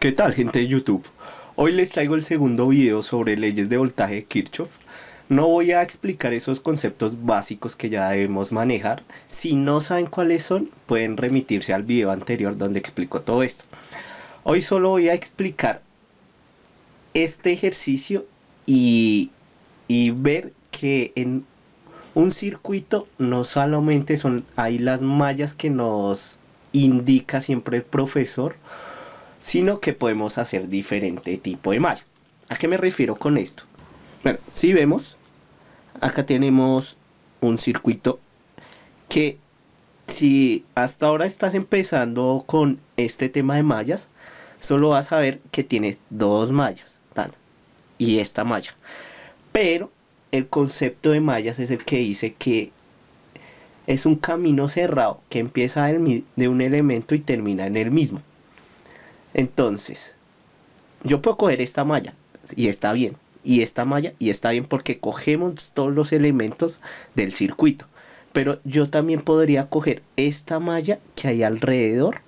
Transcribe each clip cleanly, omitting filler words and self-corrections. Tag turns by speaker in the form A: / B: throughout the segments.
A: ¿Qué tal, gente de YouTube? Hoy les traigo el segundo video sobre leyes de voltaje de Kirchhoff. No voy a explicar esos conceptos básicos que ya debemos manejar. Si no saben cuáles son, pueden remitirse al video anterior donde explico todo esto. Hoy solo voy a explicar este ejercicio y ver que en un circuito no solamente son ahí las mallas que nos indica siempre el profesor, sino que podemos hacer diferente tipo de malla. ¿A qué me refiero con esto? Bueno, si vemos, acá tenemos un circuito que si hasta ahora estás empezando con este tema de mallas, solo vas a ver que tiene dos mallas, y esta malla. Pero el concepto de mallas es el que dice que es un camino cerrado que empieza de un elemento y termina en el mismo. Entonces, yo puedo coger esta malla y está bien, y esta malla y está bien porque cogemos todos los elementos del circuito. Pero yo también podría coger esta malla que hay alrededor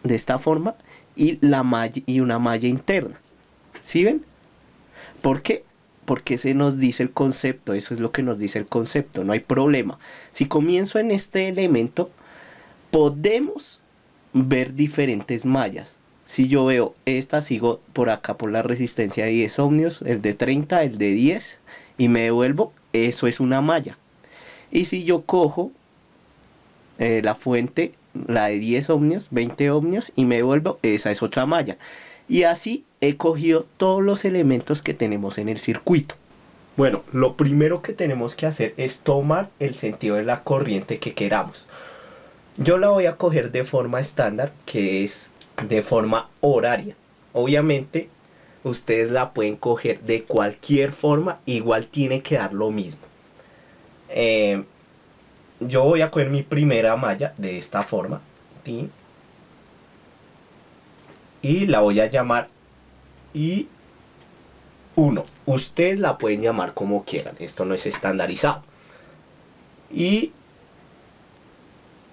A: de esta forma y la malla y una malla interna. ¿Sí ven? ¿Por qué? Porque se nos dice el concepto, eso es lo que nos dice el concepto, no hay problema. Si comienzo en este elemento, podemos ver diferentes mallas. Si yo veo esta, sigo por acá por la resistencia de 10 ohmios, el de 30, el de 10 y me devuelvo, eso es una malla. Y si yo cojo la fuente, la de 10 ohmios, 20 ohmios y me devuelvo, esa es otra malla. Y así he cogido todos los elementos que tenemos en el circuito. Bueno, lo primero que tenemos que hacer es tomar el sentido de la corriente que queramos. Yo la voy a coger de forma estándar, que es de forma horaria. Obviamente ustedes la pueden coger de cualquier forma, igual tiene que dar lo mismo. Yo voy a coger mi primera malla de esta forma, ¿sí? Y la voy a llamar I1. Ustedes la pueden llamar como quieran, esto no es estandarizado. Y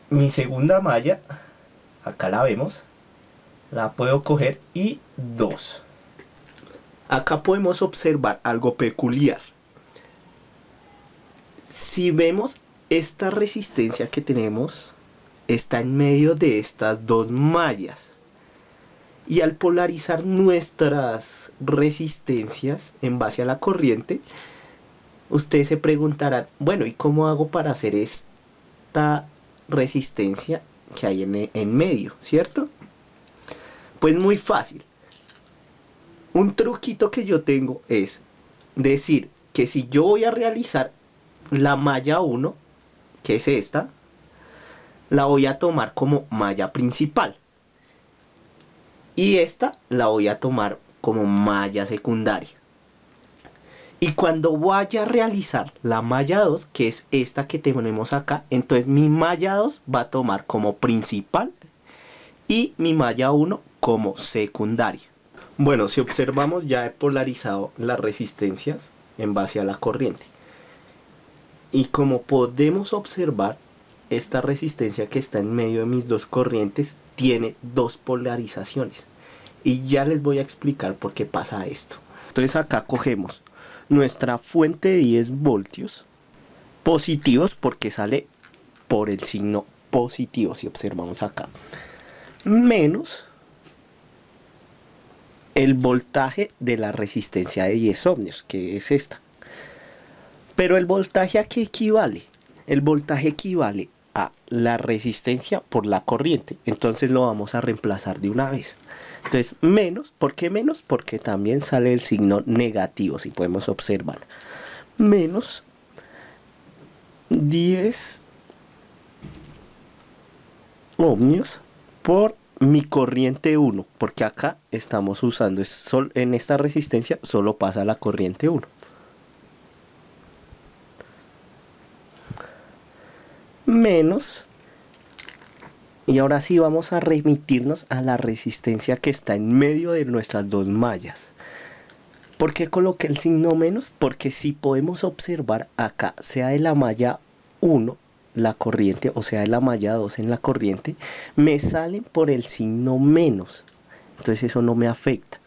A: mi segunda malla, acá la vemos, la puedo coger I2. Acá podemos observar algo peculiar. Si vemos, esta resistencia que tenemos está en medio de estas dos mallas. Y al polarizar nuestras resistencias en base a la corriente, ustedes se preguntarán, bueno, ¿y cómo hago para hacer esta resistencia que hay en medio, cierto? Pues muy fácil. Un truquito que yo tengo es decir que si yo voy a realizar la malla 1, que es esta, la voy a tomar como malla principal. Y esta la voy a tomar como malla secundaria. Y cuando vaya a realizar la malla 2, que es esta que tenemos acá, entonces mi malla 2 va a tomar como principal y mi malla 1 como secundaria. Bueno, si observamos, ya he polarizado las resistencias en base a la corriente. Y como podemos observar, esta resistencia que está en medio de mis dos corrientes tiene dos polarizaciones. Y ya les voy a explicar por qué pasa esto. Entonces acá cogemos nuestra fuente de 10 voltios positivos porque sale por el signo positivo, si observamos acá, menos el voltaje de la resistencia de 10 ohmios, que es esta. Pero el voltaje, ¿a qué equivale? El voltaje equivale a la resistencia por la corriente. Entonces lo vamos a reemplazar de una vez. Entonces menos, ¿por qué menos? Porque también sale el signo negativo, si podemos observar. Menos 10 ohmios por mi corriente 1, porque acá estamos usando, en esta resistencia solo pasa la corriente 1. Menos, y ahora sí vamos a remitirnos a la resistencia que está en medio de nuestras dos mallas. ¿Por qué coloqué el signo menos? Porque si podemos observar acá, sea de la malla 1 la corriente, o sea de la malla 2 en la corriente, me salen por el signo menos. Entonces eso no me afecta.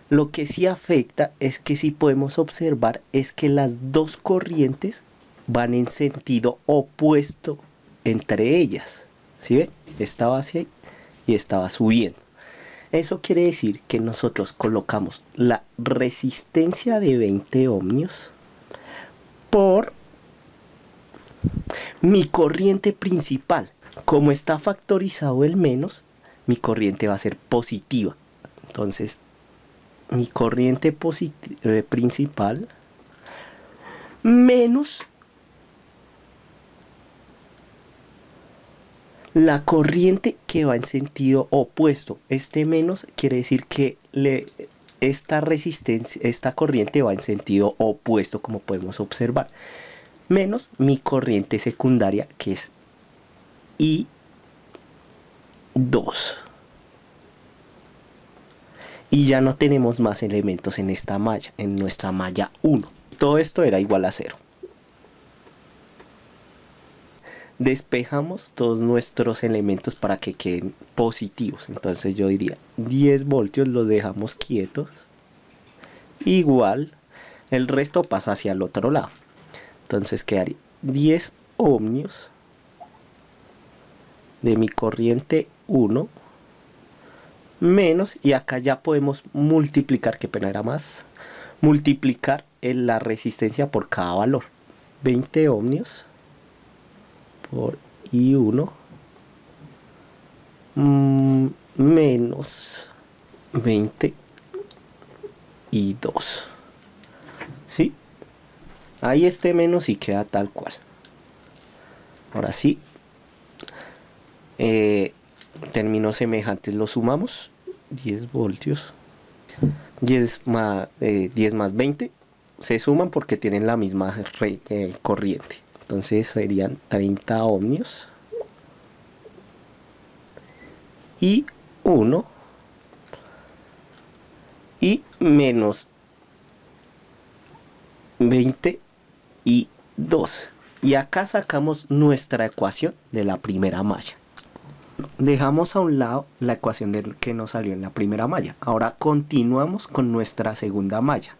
A: Lo que sí afecta es que si podemos observar es que las dos corrientes van en sentido opuesto entre ellas. ¿Sí ven? Esta va hacia ahí y esta va subiendo. Eso quiere decir que nosotros colocamos la resistencia de 20 ohmios por mi corriente principal. Como está factorizado el menos, mi corriente va a ser positiva. Entonces, mi corriente principal menos la corriente que va en sentido opuesto. Este menos quiere decir que esta corriente va en sentido opuesto, como podemos observar. Menos mi corriente secundaria, que es I2. Y ya no tenemos más elementos en esta malla, en nuestra malla 1. Todo esto era igual a 0. Despejamos todos nuestros elementos para que queden positivos. Entonces yo diría 10 voltios los dejamos quietos. Igual el resto pasa hacia el otro lado. Entonces quedaría 10 ohmios de mi corriente 1 menos, y acá ya podemos multiplicar, qué pena era más, multiplicar la resistencia por cada valor. 20 ohmios por I1 menos 20 I2. ¿Sí? Ahí este menos y queda tal cual. Ahora sí, términos semejantes los sumamos. 10 voltios 10 más 20 se suman porque tienen la misma corriente. Entonces serían 30 ohmios y 1 y menos 20 y 2. Y acá sacamos nuestra ecuación de la primera malla. Dejamos a un lado la ecuación que nos salió en la primera malla. Ahora continuamos con nuestra segunda malla.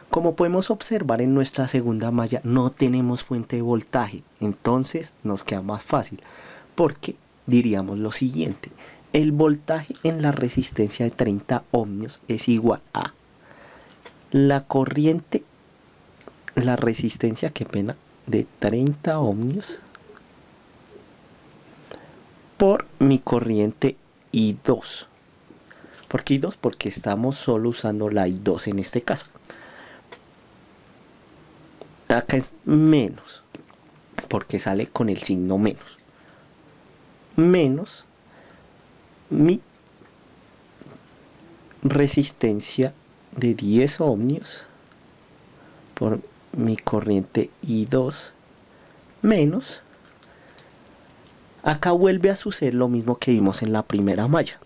A: Como podemos observar, en nuestra segunda malla no tenemos fuente de voltaje. Entonces nos queda más fácil, porque diríamos lo siguiente: el voltaje en la resistencia de 30 ohmios es igual a la corriente, la resistencia, qué pena, de 30 ohmios por mi corriente I2. ¿Por qué I2? Porque estamos solo usando la I2 en este caso. Acá es menos, porque sale con el signo menos. Menos mi resistencia de 10 ohmios por mi corriente I2 menos. Acá vuelve a suceder lo mismo que vimos en la primera malla,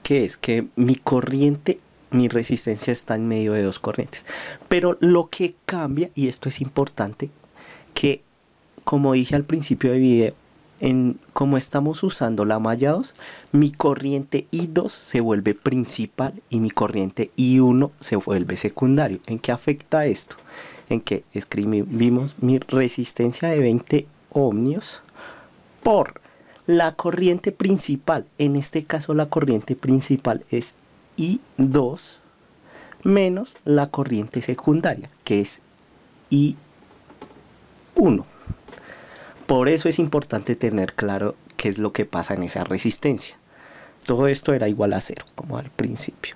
A: que es que mi corriente, mi resistencia está en medio de dos corrientes. Pero lo que cambia, y esto es importante, que como dije al principio del video, como estamos usando la malla 2, mi corriente I2 se vuelve principal y mi corriente I1 se vuelve secundario. ¿En qué afecta esto? En que escribimos mi resistencia de 20 ohmios por la corriente principal. En este caso la corriente principal es I2 menos la corriente secundaria, que es I1. Por eso es importante tener claro qué es lo que pasa en esa resistencia. Todo esto era igual a 0, como al principio.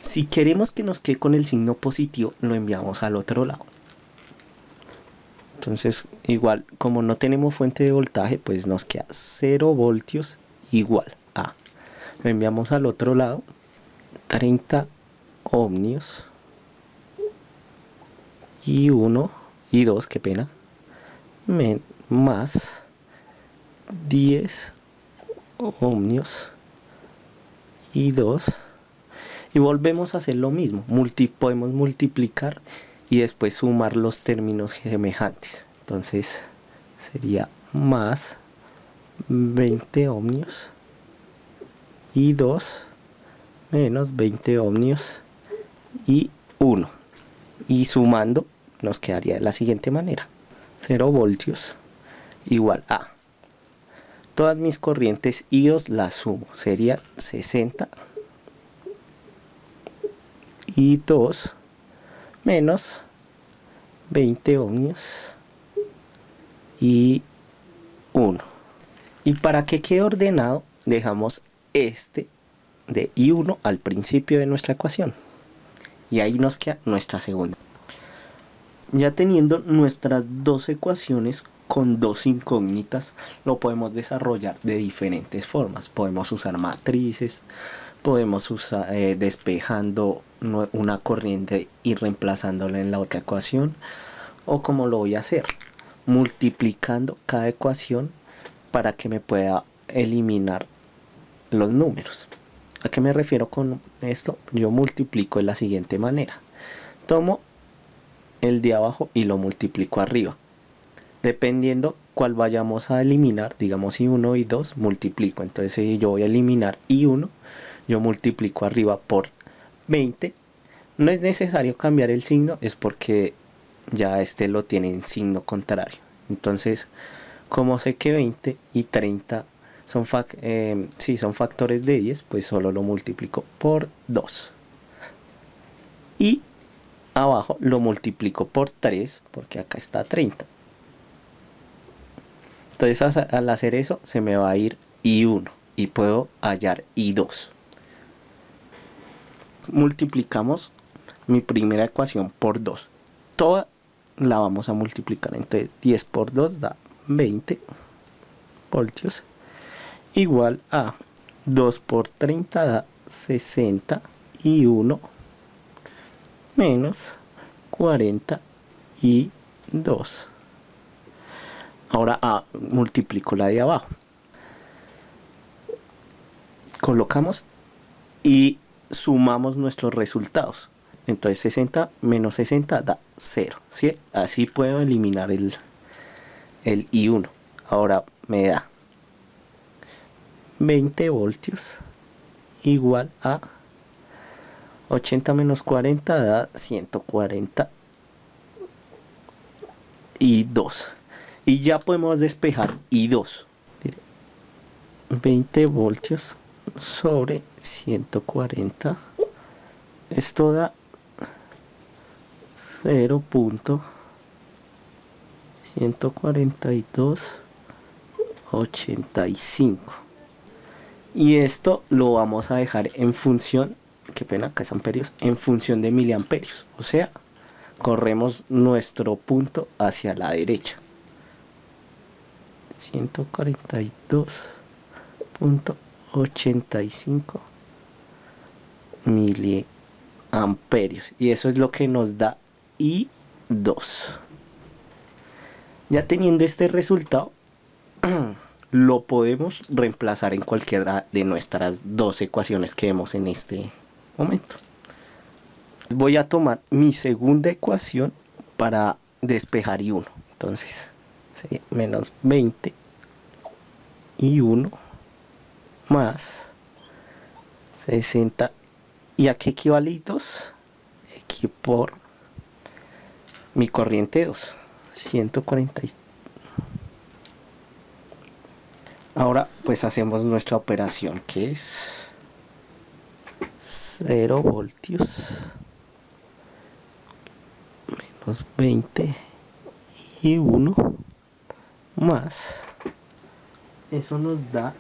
A: Si queremos que nos quede con el signo positivo, lo enviamos al otro lado. Entonces, igual, como no tenemos fuente de voltaje, pues nos queda 0 voltios igual a. Lo enviamos al otro lado. 30 ohmios y 1 y 2, qué pena, más 10 ohmios y 2, y volvemos a hacer lo mismo. Podemos multiplicar y después sumar los términos semejantes. Entonces sería más 20 ohmios y 2 menos 20 ohmios y 1. Y sumando nos quedaría de la siguiente manera: 0 voltios igual a todas mis corrientes I2 las sumo, sería 60 y 2 menos 20 ohmios y 1. Y para que quede ordenado, dejamos este de I1 al principio de nuestra ecuación. Y ahí nos queda nuestra segunda. Ya teniendo nuestras dos ecuaciones con dos incógnitas, lo podemos desarrollar de diferentes formas. Podemos usar matrices, podemos usar despejando una corriente y reemplazándola en la otra ecuación, o como lo voy a hacer, multiplicando cada ecuación para que me pueda eliminar los números. ¿A qué me refiero con esto? Yo multiplico de la siguiente manera: tomo el de abajo y lo multiplico arriba. Dependiendo cuál vayamos a eliminar, digamos I1 y 2, multiplico. Entonces si yo voy a eliminar I1, yo multiplico arriba por 20. No es necesario cambiar el signo, es porque ya este lo tiene en signo contrario. Entonces, como sé que 20 y 30 son factores de 10, pues solo lo multiplico por 2. Y abajo lo multiplico por 3, porque acá está 30. Entonces al hacer eso se me va a ir I1 y puedo hallar I2. Multiplicamos mi primera ecuación por 2. Toda la vamos a multiplicar. Entonces 10 por 2 da 20 voltios. Igual a 2 por 30 da 60 y 1 menos 42. Ahora multiplico la de abajo. Colocamos y sumamos nuestros resultados. Entonces 60 menos 60 da 0. ¿Sí? Así puedo eliminar el I1. Ahora me da 20 voltios igual a 80 menos 40 da 142. Y ya podemos despejar I2. 20 voltios sobre 140. Esto da 0.14285. Y esto lo vamos a dejar en función, qué pena, acá es amperios, en función de miliamperios. O sea, corremos nuestro punto hacia la derecha. 142.85 miliamperios. Y eso es lo que nos da I2. Ya teniendo este resultado, lo podemos reemplazar en cualquiera de nuestras dos ecuaciones que vemos en este momento. Voy a tomar mi segunda ecuación para despejar I1. Entonces sería menos 20 I1 más 60. ¿Y a qué equivale I2? Aquí por mi corriente 2, 140. Ahora pues hacemos nuestra operación, que es 0 voltios menos 20 y 1 más, eso nos da,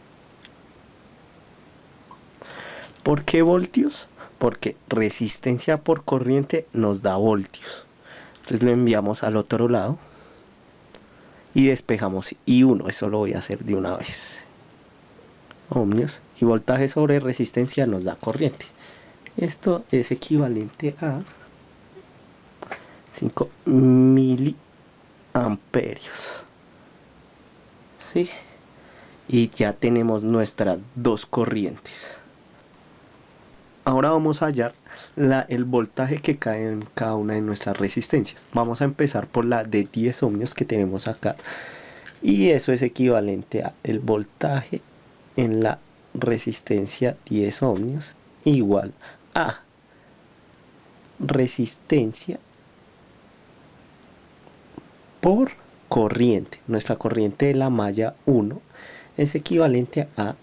A: ¿por qué voltios? Porque resistencia por corriente nos da voltios. Entonces lo enviamos al otro lado y despejamos I1. Eso lo voy a hacer de una vez. Ohmios. Y voltaje sobre resistencia nos da corriente. Esto es equivalente a 5 miliamperios. ¿Sí? Y ya tenemos nuestras dos corrientes. Ahora vamos a hallar el voltaje que cae en cada una de nuestras resistencias. Vamos a empezar por la de 10 ohmios que tenemos acá. Y eso es equivalente a el voltaje en la resistencia 10 ohmios igual a resistencia por corriente. Nuestra corriente de la malla 1 es equivalente a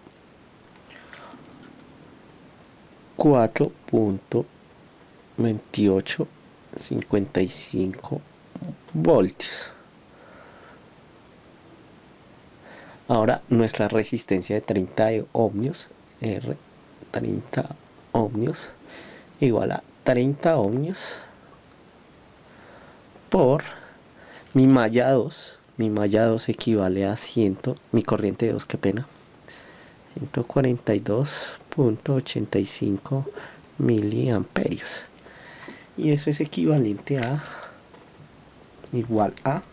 A: 4.2855 voltios. Ahora nuestra resistencia de 30 ohmios, R 30 ohmios, igual a 30 ohmios por mi malla 2. Mi malla 2 equivale a 100, mi corriente 2, qué pena, 142.85 miliamperios. Y eso es equivalente a, igual a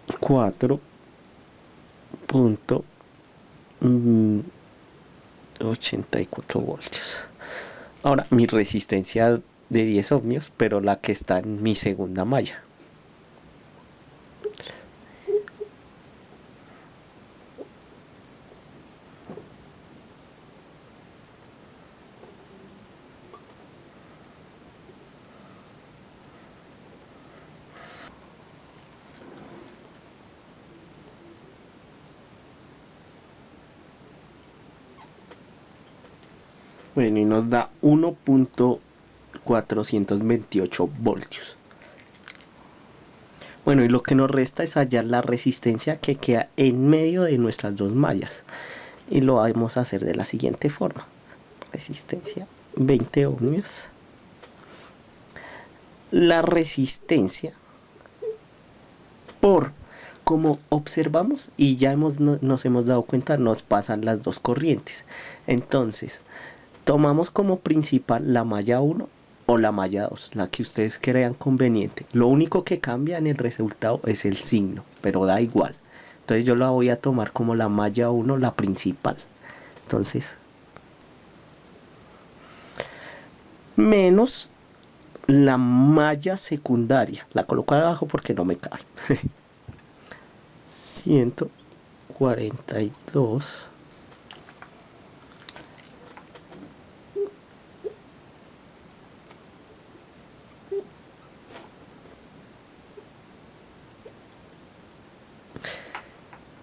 A: 4.84 voltios. Ahora mi resistencia de 10 ohmios, pero la que está en mi segunda malla. Bueno, y nos da 1.428 voltios. Bueno, y lo que nos resta es hallar la resistencia que queda en medio de nuestras dos mallas. Y lo vamos a hacer de la siguiente forma. Resistencia 20 ohmios. La resistencia por, como observamos y ya nos hemos dado cuenta, nos pasan las dos corrientes. Entonces, tomamos como principal la malla 1 o la malla 2, la que ustedes crean conveniente. Lo único que cambia en el resultado es el signo, pero da igual. Entonces yo la voy a tomar como la malla 1, la principal. Entonces, menos la malla secundaria. La coloco abajo porque no me cabe. 142.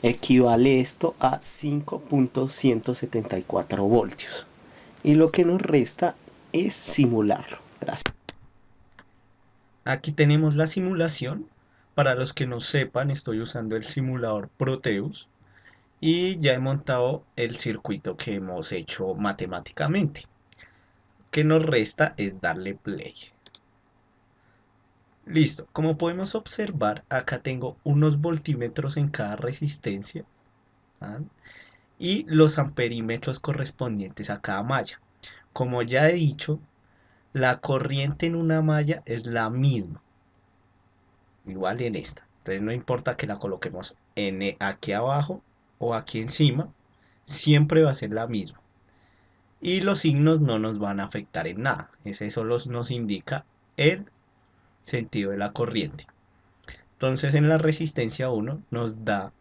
A: Equivale esto a 5.174 voltios. Y lo que nos resta es simularlo. Gracias. Aquí tenemos la simulación. Para los que no sepan, estoy usando el simulador Proteus y ya he montado el circuito que hemos hecho matemáticamente. Lo que nos resta es darle play. Listo, como podemos observar, acá tengo unos voltímetros en cada resistencia, ¿ah? Y los amperímetros correspondientes a cada malla. Como ya he dicho, la corriente en una malla es la misma, igual en esta. Entonces no importa que la coloquemos aquí abajo o aquí encima, siempre va a ser la misma. Y los signos no nos van a afectar en nada. Ese solo nos indica el sentido de la corriente. Entonces en la resistencia 1 nos da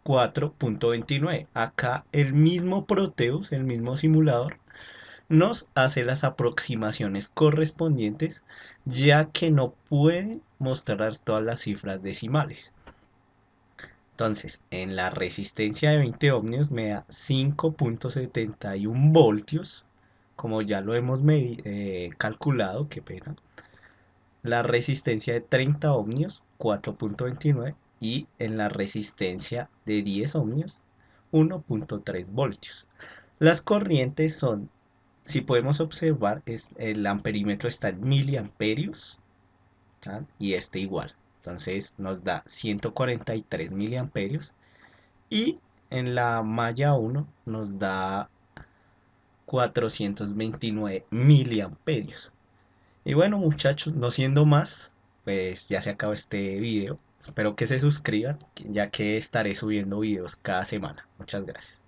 A: 4.29. Acá el mismo Proteus, el mismo simulador, nos hace las aproximaciones correspondientes, ya que no puede mostrar todas las cifras decimales. Entonces, en la resistencia de 20 ohmios me da 5.71 voltios, como ya lo hemos calculado, qué pena. La resistencia de 30 ohmios, 4.29, y en la resistencia de 10 ohmios, 1.3 voltios. Las corrientes son, si podemos observar, el amperímetro está en miliamperios, ¿tá? Y este igual. Entonces nos da 143 miliamperios. Y en la malla 1 nos da 429 miliamperios. Y bueno, muchachos, no siendo más, pues ya se acabó este video. Espero que se suscriban, ya que estaré subiendo videos cada semana. Muchas gracias.